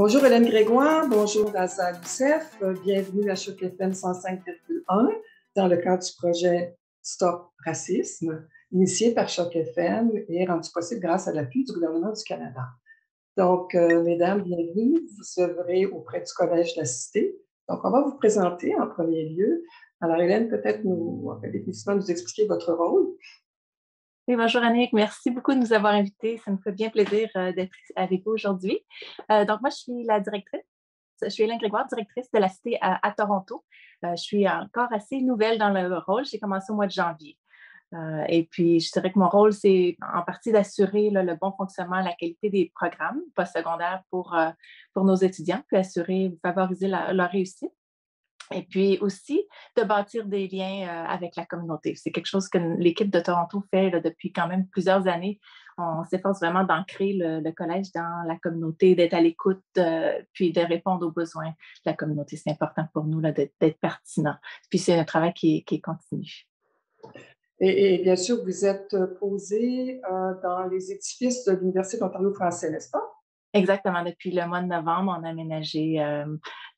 Bonjour Hélène Grégoire, bonjour Asa Youssef, bienvenue à Choc FM 105,1 dans le cadre du projet Stop Racisme, initié par Choc FM et rendu possible grâce à l'appui du gouvernement du Canada. Donc, mesdames, bienvenue, vous œuvrez auprès du Collège de la Cité. Donc, on va vous présenter en premier lieu. Alors, Hélène, peut-être définitivement nous expliquer votre rôle. Oui, bonjour Annick, merci beaucoup de nous avoir invités. Ça me fait bien plaisir d'être avec vous aujourd'hui. Donc, moi, je suis la directrice. Je suis Hélène Grégoire, directrice de la Cité à Toronto. Je suis encore assez nouvelle dans le rôle. J'ai commencé au mois de janvier. Et puis, je dirais que mon rôle, c'est en partie d'assurer le bon fonctionnement, la qualité des programmes postsecondaires pour nos étudiants, puis favoriser leur réussite. Et puis aussi, de bâtir des liens avec la communauté. C'est quelque chose que l'équipe de Toronto fait là, depuis quand même plusieurs années. On s'efforce vraiment d'ancrer le collège dans la communauté, d'être à l'écoute, puis de répondre aux besoins de la communauté. C'est important pour nous là, d'être pertinent. Puis c'est un travail qui est continu. Et bien sûr, vous êtes posé dans les édifices de l'Université d'Ontario français, n'est-ce pas? Exactement. Depuis le mois de novembre, on a aménagé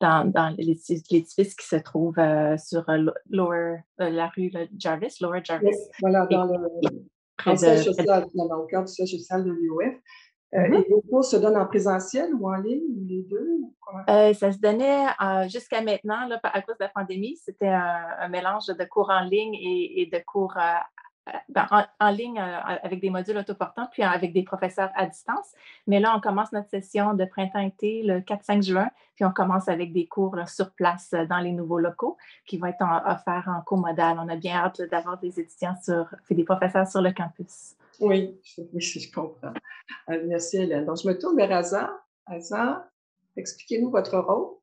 dans l'édifice qui se trouve sur la rue Jarvis, Lower Jarvis. Oui, voilà, dans le siège social, au cœur du siège social de l'UOF. Et vos cours se donnent en présentiel ou en ligne, ou les deux? Ça se donnait jusqu'à maintenant, là, à cause de la pandémie. C'était un mélange de cours en ligne et de cours en ligne avec des modules autoportants, puis avec des professeurs à distance. Mais là, on commence notre session de printemps-été le 4-5 juin, puis on commence avec des cours là, sur place dans les nouveaux locaux qui vont être offerts en co-modal. On a bien hâte d'avoir des étudiants des professeurs sur le campus. Oui, je comprends. Merci Hélène. Donc, je me tourne vers Asa. Asa, expliquez-nous votre rôle.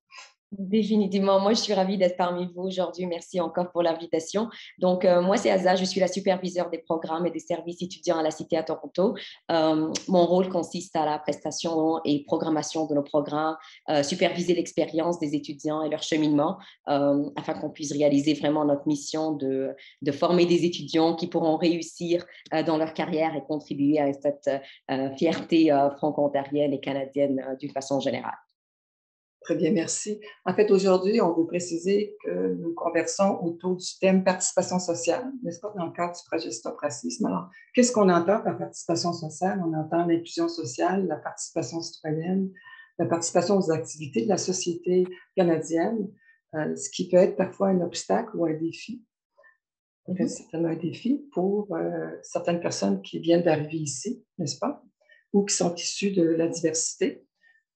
Définitivement. Moi, je suis ravie d'être parmi vous aujourd'hui. Merci encore pour l'invitation. Donc, moi, c'est Asa. Je suis la superviseure des programmes et des services étudiants à la Cité à Toronto. Mon rôle consiste à la prestation et programmation de nos programmes, superviser l'expérience des étudiants et leur cheminement afin qu'on puisse réaliser vraiment notre mission de former des étudiants qui pourront réussir dans leur carrière et contribuer à cette fierté franco-ontarienne et canadienne d'une façon générale. Très bien, merci. En fait, aujourd'hui, on veut préciser que nous conversons autour du thème participation sociale, n'est-ce pas, dans le cadre du projet Stop Racisme. Alors, qu'est-ce qu'on entend par participation sociale? On entend l'inclusion sociale, la participation citoyenne, la participation aux activités de la société canadienne, ce qui peut être parfois un obstacle ou un défi. C'est certainement un défi pour certaines personnes qui viennent d'arriver ici, n'est-ce pas, ou qui sont issues de la diversité.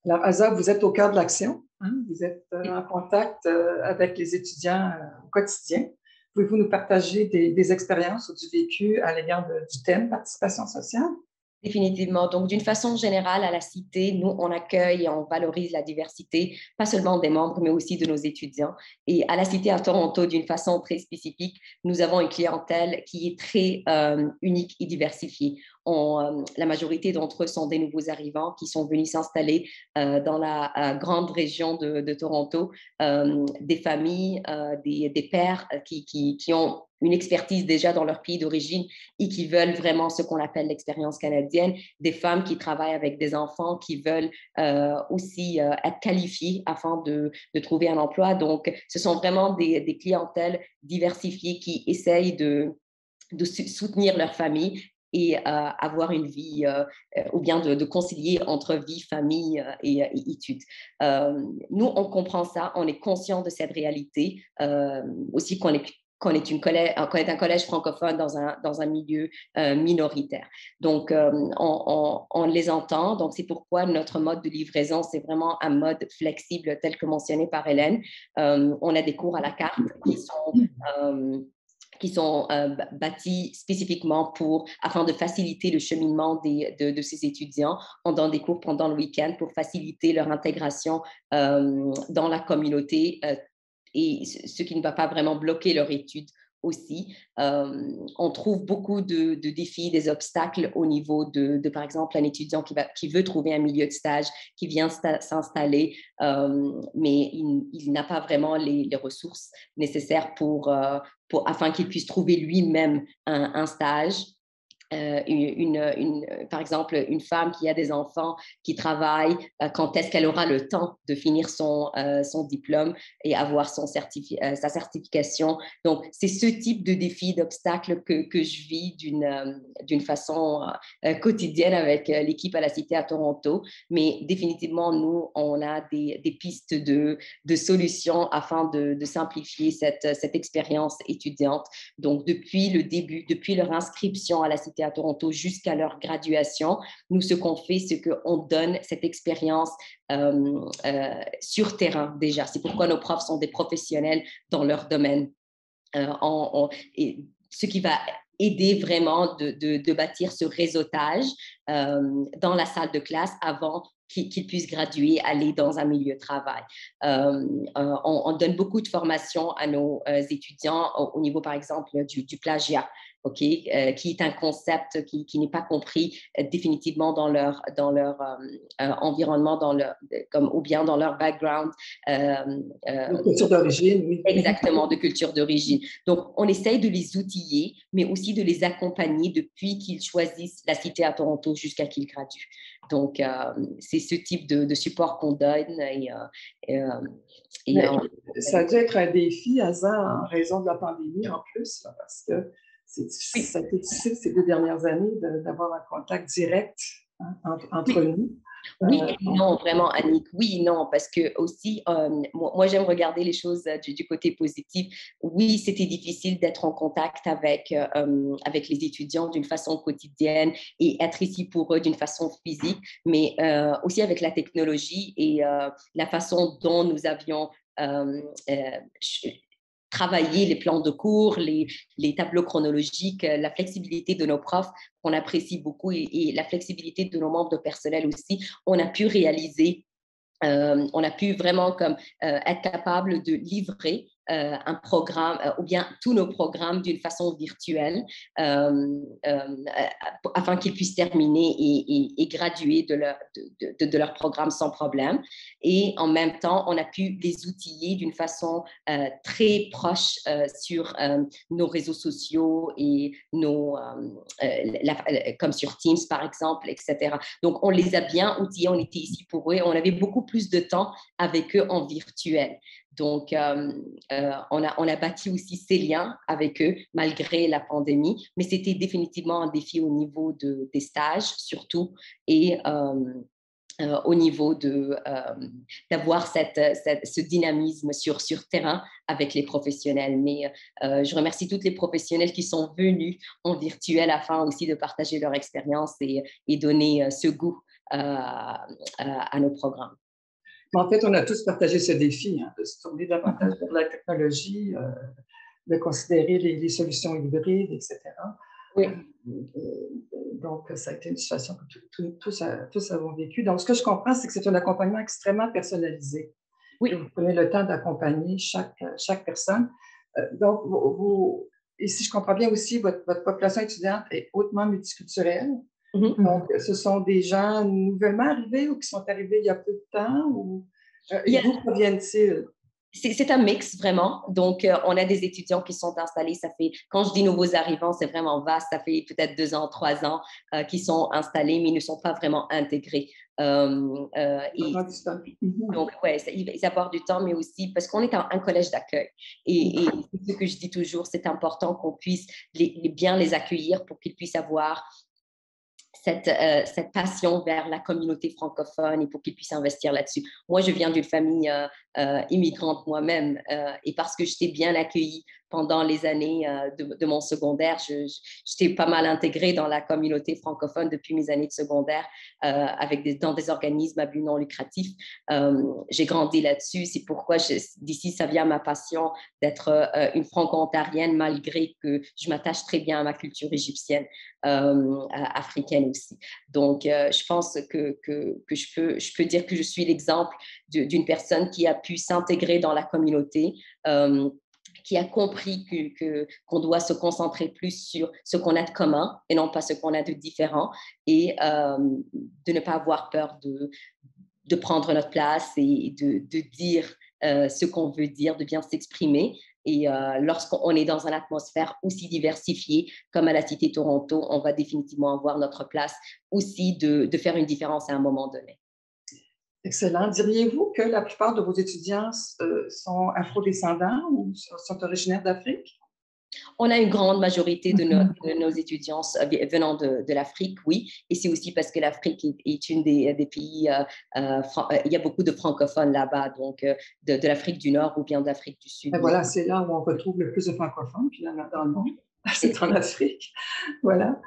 Alors, Asa, vous êtes au cœur de l'action. Vous êtes en contact avec les étudiants au quotidien. Pouvez-vous nous partager des expériences ou du vécu à l'égard du thème participation sociale? Définitivement. Donc, d'une façon générale, à la Cité, nous, on accueille et on valorise la diversité, pas seulement des membres, mais aussi de nos étudiants. Et à la Cité à Toronto, d'une façon très spécifique, nous avons une clientèle qui est très unique et diversifiée. La majorité d'entre eux sont des nouveaux arrivants qui sont venus s'installer dans la grande région de Toronto, des familles, des pères qui ont une expertise déjà dans leur pays d'origine et qui veulent vraiment ce qu'on appelle l'expérience canadienne, des femmes qui travaillent avec des enfants qui veulent aussi être qualifiées afin de trouver un emploi. Donc, ce sont vraiment des clientèles diversifiées qui essayent de soutenir leur famille et avoir une vie, ou bien de concilier entre vie, famille et études. Nous, on comprend ça, on est conscient de cette réalité, aussi qu'on est un collège francophone dans un milieu minoritaire. Donc, on les entend. Donc, c'est pourquoi notre mode de livraison, c'est vraiment un mode flexible tel que mentionné par Hélène. On a des cours à la carte qui sont bâtis spécifiquement afin de faciliter le cheminement de ces étudiants. On donne des cours pendant le week-end pour faciliter leur intégration dans la communauté et ce qui ne va pas vraiment bloquer leur étude aussi. On trouve beaucoup de défis, des obstacles au niveau de par exemple, un étudiant qui veut trouver un milieu de stage, qui vient s'installer, mais il n'a pas vraiment les ressources nécessaires afin qu'il puisse trouver lui-même un stage. par exemple, une femme qui a des enfants, qui travaille, quand est-ce qu'elle aura le temps de finir son diplôme et avoir sa certification. Donc, c'est ce type de défi, d'obstacle que je vis d'une façon quotidienne avec l'équipe à la Cité à Toronto. Mais définitivement, nous, on a des pistes de solutions afin de simplifier cette expérience étudiante. Donc, depuis le début, depuis leur inscription à la Cité à Toronto jusqu'à leur graduation, nous, ce qu'on fait, c'est qu'on donne cette expérience sur terrain déjà. C'est pourquoi nos profs sont des professionnels dans leur domaine. Et ce qui va aider vraiment de bâtir ce réseautage dans la salle de classe avant qu'ils puissent graduer, aller dans un milieu de travail. On donne beaucoup de formations à nos étudiants au niveau, par exemple, du plagiat. Qui est un concept qui n'est pas compris définitivement dans leur environnement, ou bien dans leur background. De culture d'origine, oui. Exactement, de culture d'origine. Donc, on essaye de les outiller, mais aussi de les accompagner depuis qu'ils choisissent la Cité à Toronto jusqu'à qu'ils graduent. Donc, c'est ce type de support qu'on donne. Ça a dû être un défi, Asa, en raison de la pandémie en plus, là, parce que ça a été difficile ces 2 dernières années d'avoir un contact direct entre nous. Oui et non, vraiment, Annick. Oui et non, parce que aussi, moi j'aime regarder les choses du côté positif. Oui, c'était difficile d'être en contact avec les étudiants d'une façon quotidienne et être ici pour eux d'une façon physique, mais aussi avec la technologie et la façon dont nous avions travailler les plans de cours, les tableaux chronologiques, la flexibilité de nos profs, qu'on apprécie beaucoup, et la flexibilité de nos membres de personnel aussi. On a pu réaliser, on a pu vraiment être capable de livrer un programme ou bien tous nos programmes d'une façon virtuelle afin qu'ils puissent terminer et graduer de leur programme sans problème. Et en même temps, on a pu les outiller d'une façon très proche sur nos réseaux sociaux et comme sur Teams, par exemple, etc. Donc, on les a bien outillés, on était ici pour eux, on avait beaucoup plus de temps avec eux en virtuel. Donc, on a bâti aussi ces liens avec eux malgré la pandémie, mais c'était définitivement un défi au niveau des stages surtout et au niveau d'avoir ce dynamisme sur terrain avec les professionnels. Mais je remercie toutes les professionnels qui sont venus en virtuel afin aussi de partager leur expérience et donner ce goût à nos programmes. En fait, on a tous partagé ce défi de se tourner davantage vers la technologie, de considérer les solutions hybrides, etc. Oui. Donc, ça a été une situation que tous avons vécu. Donc, ce que je comprends, c'est que c'est un accompagnement extrêmement personnalisé. Oui. Vous prenez le temps d'accompagner chaque personne. Donc, et si je comprends bien aussi, votre population étudiante est hautement multiculturelle. Mm-hmm. Donc, ce sont des gens nouvellement arrivés ou qui sont arrivés il y a peu de temps? Ou, et d'où proviennent-ils? C'est un mix, vraiment. Donc, on a des étudiants qui sont installés. Quand je dis nouveaux arrivants, c'est vraiment vaste. Ça fait peut-être 2 ans, 3 ans qui sont installés, mais ils ne sont pas vraiment intégrés. Donc, ouais, ils apportent du temps, mais aussi parce qu'on est un collège d'accueil. Et ce que je dis toujours, c'est important qu'on puisse bien les accueillir pour qu'ils puissent avoir cette passion vers la communauté francophone et pour qu'ils puissent investir là-dessus. Moi, je viens d'une famille immigrante moi-même et parce que j'étais bien accueillie pendant les années de mon secondaire, j'étais pas mal intégrée dans la communauté francophone depuis mes années de secondaire dans des organismes à but non lucratif. J'ai grandi là-dessus. C'est pourquoi d'ici, ça vient ma passion d'être une franco-ontarienne malgré que je m'attache très bien à ma culture égyptienne, africaine aussi. Donc, je pense que je peux dire que je suis l'exemple d'une personne qui a pu s'intégrer dans la communauté, qui a compris qu'on doit se concentrer plus sur ce qu'on a de commun et non pas ce qu'on a de différent et de ne pas avoir peur de prendre notre place et de dire ce qu'on veut dire, de bien s'exprimer Et lorsqu'on est dans une atmosphère aussi diversifiée comme à la Cité Toronto, on va définitivement avoir notre place aussi de faire une différence à un moment donné. Excellent. Diriez-vous que la plupart de vos étudiants sont afro-descendants ou sont originaires d'Afrique? On a une grande majorité de nos étudiants venant de l'Afrique, oui, et c'est aussi parce que l'Afrique est une des pays, il y a beaucoup de francophones là-bas, donc de l'Afrique du Nord ou bien d'Afrique du Sud. Ben voilà, c'est là où on retrouve le plus de francophones, finalement, dans le monde. C'est en Afrique. Voilà.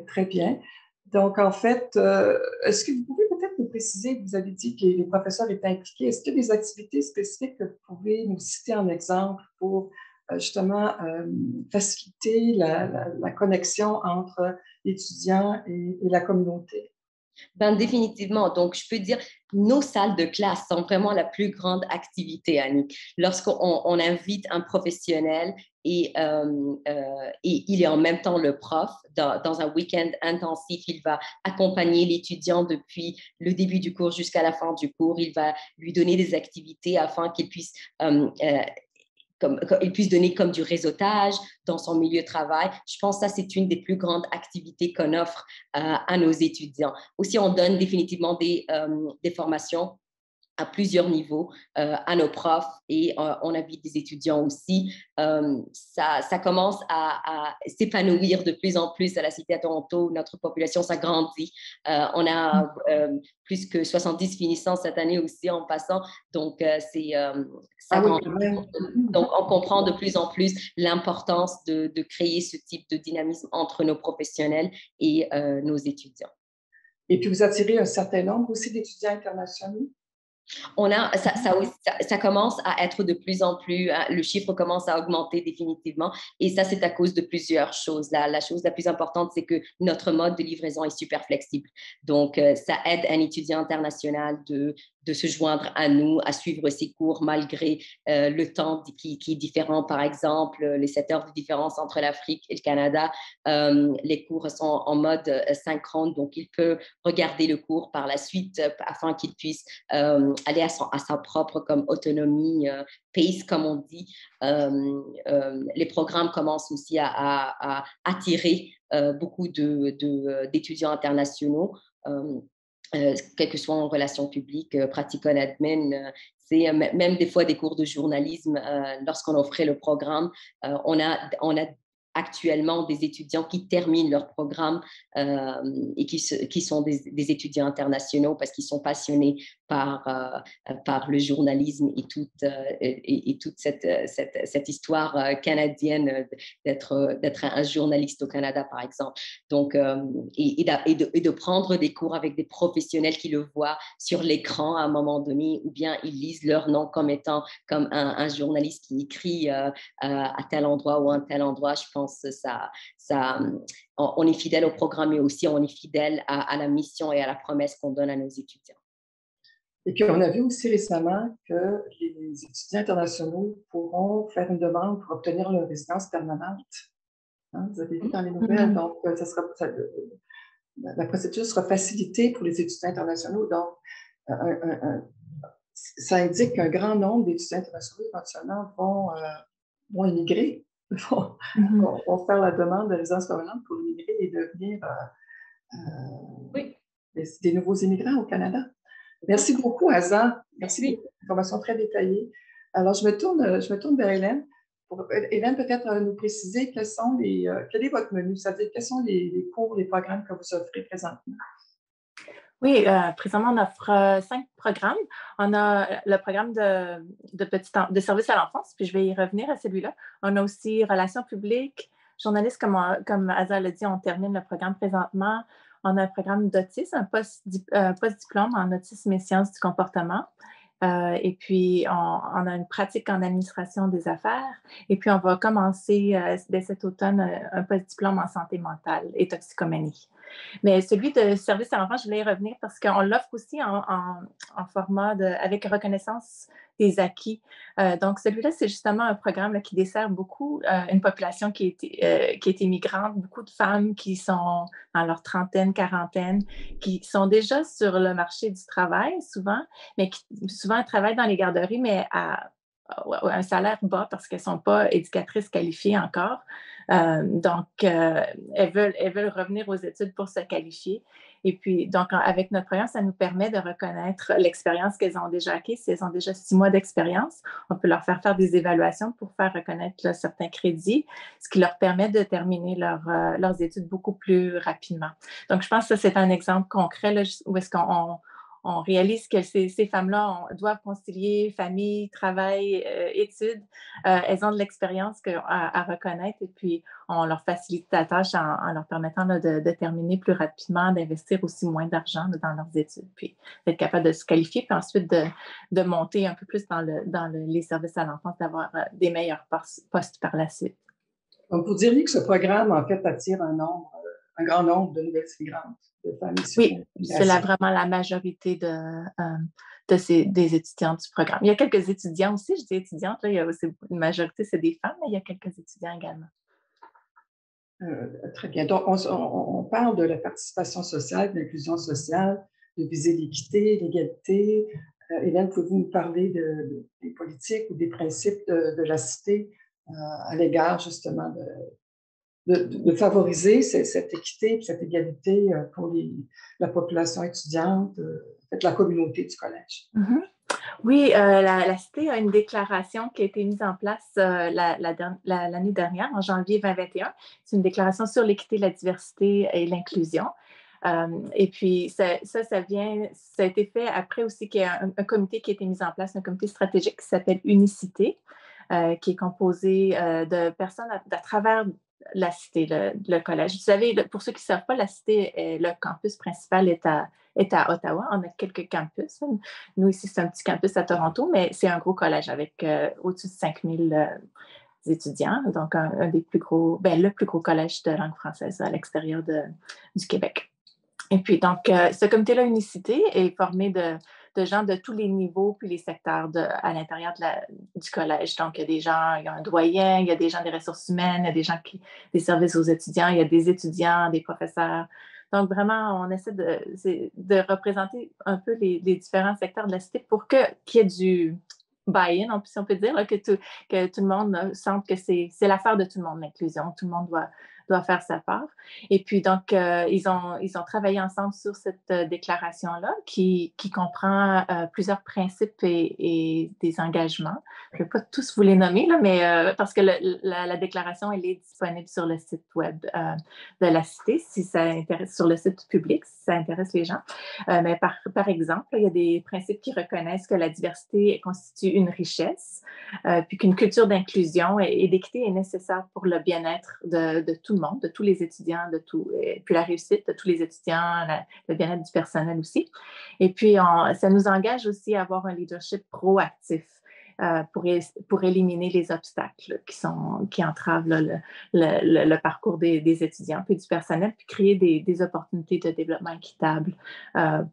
Très bien. Donc, en fait, est-ce que vous pouvez peut-être nous préciser, vous avez dit que les professeurs étaient impliqués, est-ce qu'il y a des activités spécifiques que vous pouvez nous citer en exemple pour justement faciliter la connexion entre l'étudiant et la communauté? Ben, définitivement. Donc, je peux dire, nos salles de classe sont vraiment la plus grande activité, Annick. Lorsqu'on invite un professionnel et il est en même temps le prof, dans un week-end intensif, il va accompagner l'étudiant depuis le début du cours jusqu'à la fin du cours. Il va lui donner des activités afin qu'il puisse il puisse donner comme du réseautage dans son milieu de travail. Je pense que ça, c'est une des plus grandes activités qu'on offre à nos étudiants. Aussi, on donne définitivement des formations à plusieurs niveaux à nos profs et on invite des étudiants aussi. Ça commence à s'épanouir de plus en plus à la Cité à Toronto. Notre population s'agrandit. On a plus que 70 finissants cette année aussi en passant. Donc, ça grandit. Donc, on comprend de plus en plus l'importance de créer ce type de dynamisme entre nos professionnels et nos étudiants. Et puis, vous attirez un certain nombre aussi d'étudiants internationaux? Ça commence à être de plus en plus, le chiffre commence à augmenter définitivement et ça, c'est à cause de plusieurs choses. La chose la plus importante, c'est que notre mode de livraison est super flexible. Donc, ça aide un étudiant international de se joindre à nous, à suivre ses cours malgré le temps qui est différent. Par exemple, les 7 heures de différence entre l'Afrique et le Canada, les cours sont en mode synchrone, donc il peut regarder le cours par la suite afin qu'il puisse aller à sa propre comme autonomie, pace, comme on dit. Les programmes commencent aussi à attirer beaucoup d'étudiants internationaux. Quel que soit en relations publiques, pratique en admin, c'est même des fois des cours de journalisme. Lorsqu'on offrait le programme, on a actuellement des étudiants qui terminent leur programme et qui sont des étudiants internationaux parce qu'ils sont passionnés par le journalisme et toute cette histoire canadienne d'être un journaliste au Canada, par exemple. Donc, et de prendre des cours avec des professionnels qui le voient sur l'écran à un moment donné, ou bien ils lisent leur nom comme étant comme un journaliste qui écrit à tel endroit ou à tel endroit. Je pense que on est fidèle au programme, mais aussi on est fidèle à la mission et à la promesse qu'on donne à nos étudiants. Et puis, on a vu aussi récemment que les étudiants internationaux pourront faire une demande pour obtenir leur résidence permanente. Hein, vous avez vu dans les nouvelles, donc la procédure sera facilitée pour les étudiants internationaux. Donc, ça indique qu'un grand nombre d'étudiants internationaux éventuellement vont immigrer, vont faire la demande de résidence permanente pour immigrer et devenir des nouveaux immigrants au Canada. Merci beaucoup, Aza. Merci beaucoup. Information très détaillée. Alors, je me tourne vers Hélène. Hélène, peut-être nous préciser quel est votre menu, c'est-à-dire quels sont les cours, les programmes que vous offrez présentement. Oui, présentement, on offre 5 programmes. On a le programme de service à l'enfance, puis je vais y revenir à celui-là. On a aussi relations publiques, journalistes, comme Aza l'a dit, on termine le programme présentement. On a un programme d'autisme, un post-diplôme en autisme et sciences du comportement. Et puis, on a une pratique en administration des affaires. Et puis, on va commencer dès cet automne un post-diplôme en santé mentale et toxicomanie. Mais celui de service à l'enfant, je voulais y revenir parce qu'on l'offre aussi en format avec reconnaissance des acquis. Donc, celui-là, c'est justement un programme là, qui dessert beaucoup une population qui est immigrante, beaucoup de femmes qui sont dans leur trentaine, quarantaine, qui sont déjà sur le marché du travail souvent, mais qui souvent travaillent dans les garderies, mais un salaire bas parce qu'elles ne sont pas éducatrices qualifiées encore. Donc, elles veulent revenir aux études pour se qualifier. Et puis, donc, avec notre programme, ça nous permet de reconnaître l'expérience qu'elles ont déjà acquise. Si elles ont déjà 6 mois d'expérience, on peut leur faire des évaluations pour faire reconnaître là, certains crédits, ce qui leur permet de terminer leurs études beaucoup plus rapidement. Donc, je pense que ça, c'est un exemple concret là, où est-ce qu'on réalise que ces femmes-là doivent concilier famille, travail, études. Elles ont de l'expérience à reconnaître et puis on leur facilite la tâche en leur permettant là, de terminer plus rapidement, d'investir aussi moins d'argent là, dans leurs études, puis d'être capable de se qualifier, puis ensuite de monter un peu plus dans les services à l'enfance, d'avoir des meilleurs postes par la suite. Donc, vous diriez que ce programme, en fait, attire un grand nombre de nouvelles immigrantes, de femmes issues de Oui, c'est vraiment la majorité des étudiants du programme. Il y a quelques étudiants aussi, je dis étudiantes, là, il y a aussi une majorité, c'est des femmes, mais il y a quelques étudiants également. Très bien. Donc, on parle de la participation sociale, de l'inclusion sociale, de viser l'équité, l'égalité. Hélène, pouvez-vous nous parler des politiques ou des principes de la cité à l'égard justement de favoriser cette équité et cette égalité pour la population étudiante, en fait, la communauté du collège? Mm-hmm. Oui, la Cité a une déclaration qui a été mise en place l'année dernière, en janvier 2021. C'est une déclaration sur l'équité, la diversité et l'inclusion. Et puis, ça a été fait après aussi qu'il y a un comité qui a été mis en place, un comité stratégique qui s'appelle Unicité, qui est composé de personnes à travers la Cité, le collège. Vous savez, pour ceux qui ne savent pas, la Cité, le campus principal est à Ottawa. On a quelques campus. Nous, ici, c'est un petit campus à Toronto, mais c'est un gros collège avec au-dessus de 5000 étudiants. Donc, un des plus gros, le plus gros collège de langue française à l'extérieur du Québec. Et puis, donc, ce comité-là, Unicité, est formé de gens de tous les niveaux puis les secteurs à l'intérieur du collège. Donc, il y a des gens, il y a un doyen, il y a des gens des ressources humaines, il y a des gens des services aux étudiants, il y a des étudiants, des professeurs. Donc, vraiment, on essaie de représenter un peu les différents secteurs de la cité pour qu'il y ait du buy-in, si on peut dire, là, que tout le monde sente que c'est l'affaire de tout le monde, l'inclusion. Tout le monde doit faire sa part. Et puis, donc, ils ont travaillé ensemble sur cette déclaration-là qui comprend plusieurs principes et des engagements. Je ne vais pas tous vous les nommer, là, mais parce que la déclaration, elle est disponible sur le site web de la Cité, si ça intéresse, sur le site public, si ça intéresse les gens. Mais par exemple, il y a des principes qui reconnaissent que la diversité constitue une richesse, puis qu'une culture d'inclusion et d'équité est nécessaire pour le bien-être de tout le monde, de tous les étudiants, puis la réussite de tous les étudiants, le bien-être du personnel aussi. Et puis, ça nous engage aussi à avoir un leadership proactif pour éliminer les obstacles qui entravent là, le parcours des étudiants puis du personnel, puis créer des opportunités de développement équitable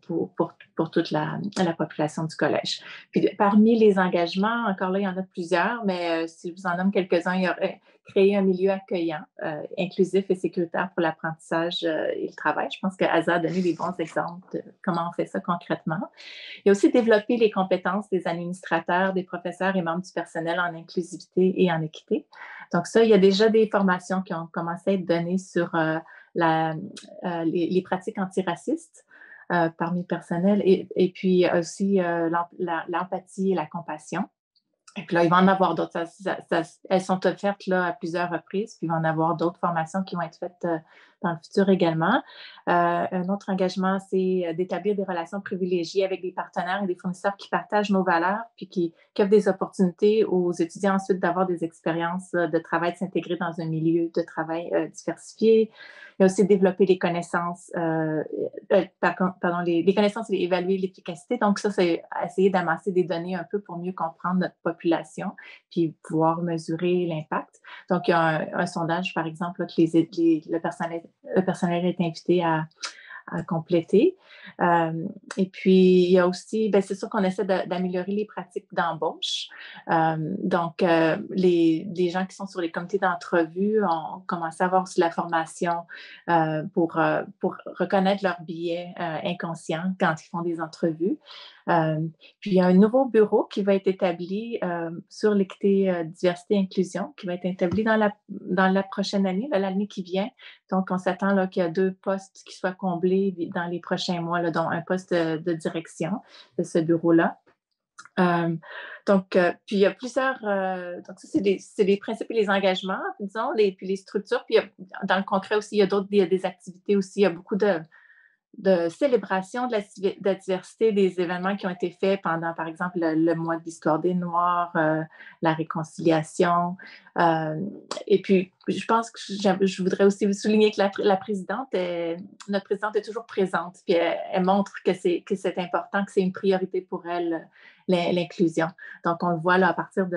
pour toute la population du collège. Puis parmi les engagements, encore là, il y en a plusieurs, mais si je vous en nomme quelques-uns, il y aurait créer un milieu accueillant, inclusif et sécuritaire pour l'apprentissage et le travail. Je pense que Asa a donné des bons exemples de comment on fait ça concrètement. Il y a aussi développer les compétences des administrateurs, des professeurs et membres du personnel en inclusivité et en équité. Donc ça, il y a déjà des formations qui ont commencé à être données sur les pratiques antiracistes parmi le personnel et puis aussi l'empathie et la compassion. Et puis là, il va en avoir d'autres. Elles sont offertes là, à plusieurs reprises, puis il va en avoir d'autres formations qui vont être faites dans le futur également. Un autre engagement, c'est d'établir des relations privilégiées avec des partenaires et des fournisseurs qui partagent nos valeurs, puis qui offrent des opportunités aux étudiants ensuite d'avoir des expériences de travail, de s'intégrer dans un milieu de travail diversifié. Il y a aussi développer les connaissances, les connaissances et évaluer l'efficacité. Donc ça, c'est essayer d'amasser des données un peu pour mieux comprendre notre population, puis pouvoir mesurer l'impact. Donc, il y a un sondage, par exemple, là, que le personnel est invité à compléter. Et puis, il y a aussi, c'est sûr qu'on essaie d'améliorer les pratiques d'embauche. Donc, les gens qui sont sur les comités d'entrevue ont commencé à avoir aussi la formation pour reconnaître leurs biais inconscients quand ils font des entrevues. Puis, il y a un nouveau bureau qui va être établi sur l'équité, diversité et inclusion, qui va être établi dans la prochaine année, l'année qui vient. Donc, on s'attend là, qu'il y a 2 postes qui soient comblés dans les prochains mois, là, dont un poste de direction de ce bureau-là. Puis il y a plusieurs, donc ça, c'est les principes et les engagements, disons, puis les structures. Puis dans le concret aussi, il y a des activités aussi, il y a beaucoup de célébration de la diversité, des événements qui ont été faits pendant, par exemple, le mois de l'histoire des Noirs, la réconciliation. Et puis, je pense que je voudrais aussi vous souligner que notre présidente est toujours présente, puis elle montre que c'est important, que c'est une priorité pour elle, l'inclusion. Donc, on le voit là à partir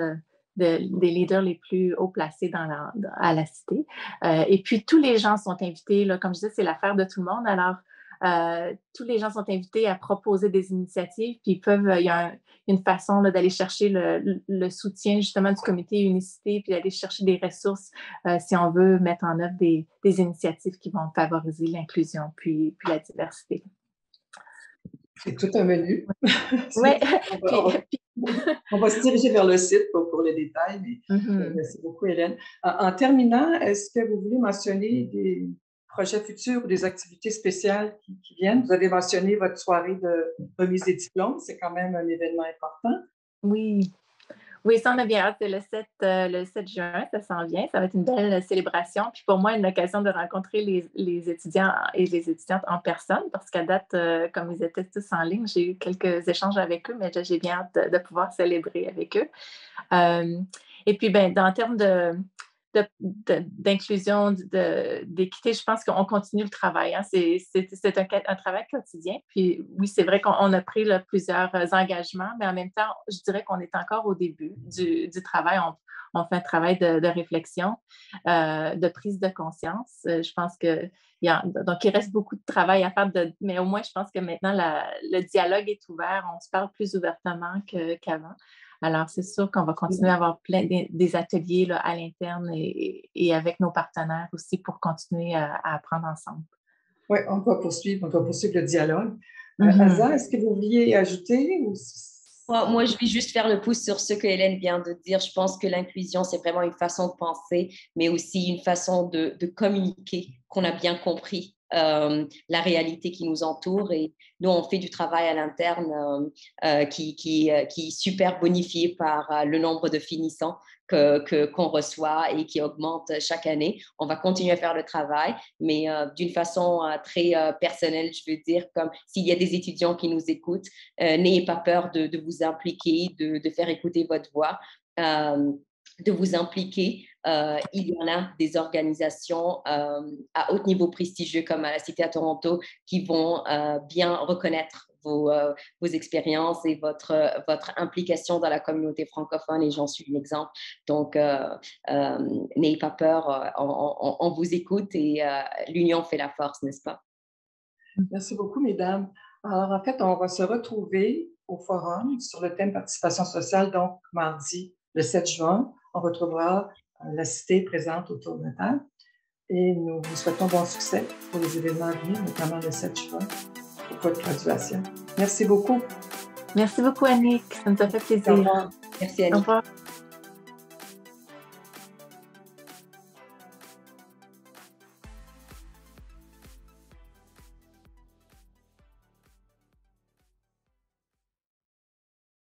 des leaders les plus haut placés à la cité. Et puis, tous les gens sont invités, là, comme je disais, c'est l'affaire de tout le monde. Alors, tous les gens sont invités à proposer des initiatives, puis il y a une façon là, d'aller chercher le soutien justement du comité unicité, puis d'aller chercher des ressources si on veut mettre en œuvre des initiatives qui vont favoriser l'inclusion puis la diversité. C'est tout un menu. Oui. On va se diriger vers le site pour les détails, mais merci beaucoup, Hélène. En terminant, est-ce que vous voulez mentionner des projets futurs ou des activités spéciales qui viennent? Vous avez mentionné votre soirée de remise des diplômes, c'est quand même un événement important. Oui. Oui, ça, on a bien hâte. C'est le 7 juin, ça s'en vient. Ça va être une belle célébration. Puis pour moi, une occasion de rencontrer les étudiants et les étudiantes en personne, parce qu'à date, comme ils étaient tous en ligne, j'ai eu quelques échanges avec eux, mais j'ai bien hâte de pouvoir célébrer avec eux. Et puis, en termes d'inclusion, d'équité, je pense qu'on continue le travail. Hein. C'est un travail quotidien. Puis oui, c'est vrai qu'on a pris là, plusieurs engagements, mais en même temps, je dirais qu'on est encore au début du travail. On fait un travail de réflexion, de prise de conscience. Je pense donc, il reste beaucoup de travail à faire, mais au moins, je pense que maintenant, le dialogue est ouvert. On se parle plus ouvertement qu'avant. Alors, c'est sûr qu'on va continuer à avoir plein des ateliers là, à l'interne et avec nos partenaires aussi pour continuer à apprendre ensemble. Oui, on va poursuivre le dialogue. Aza, est-ce que vous vouliez ajouter? Moi, je vais juste faire le pouce sur ce que Hélène vient de dire. Je pense que l'inclusion, c'est vraiment une façon de penser, mais aussi une façon de communiquer, qu'on a bien compris la réalité qui nous entoure. Et nous, on fait du travail à l'interne qui est super bonifié par le nombre de finissants qu'on reçoit et qui augmente chaque année. On va continuer à faire le travail, mais d'une façon très personnelle, je veux dire, comme s'il y a des étudiants qui nous écoutent, n'ayez pas peur de vous impliquer, de faire écouter votre voix. De vous impliquer. Il y en a des organisations à haut niveau prestigieux comme à la Cité à Toronto qui vont bien reconnaître vos expériences et votre implication dans la communauté francophone, et j'en suis un exemple. Donc, n'ayez pas peur, on vous écoute et l'union fait la force, n'est-ce pas? Merci beaucoup, mesdames. Alors, en fait, on va se retrouver au forum sur le thème participation sociale, donc mardi le 7 juin. On retrouvera la cité présente autour de la table et nous vous souhaitons bon succès pour les événements à venir, notamment le 7 juin pour votre graduation. Merci beaucoup. Merci beaucoup, Annick. Ça nous a fait plaisir. Au revoir. Merci, Annick. Au revoir.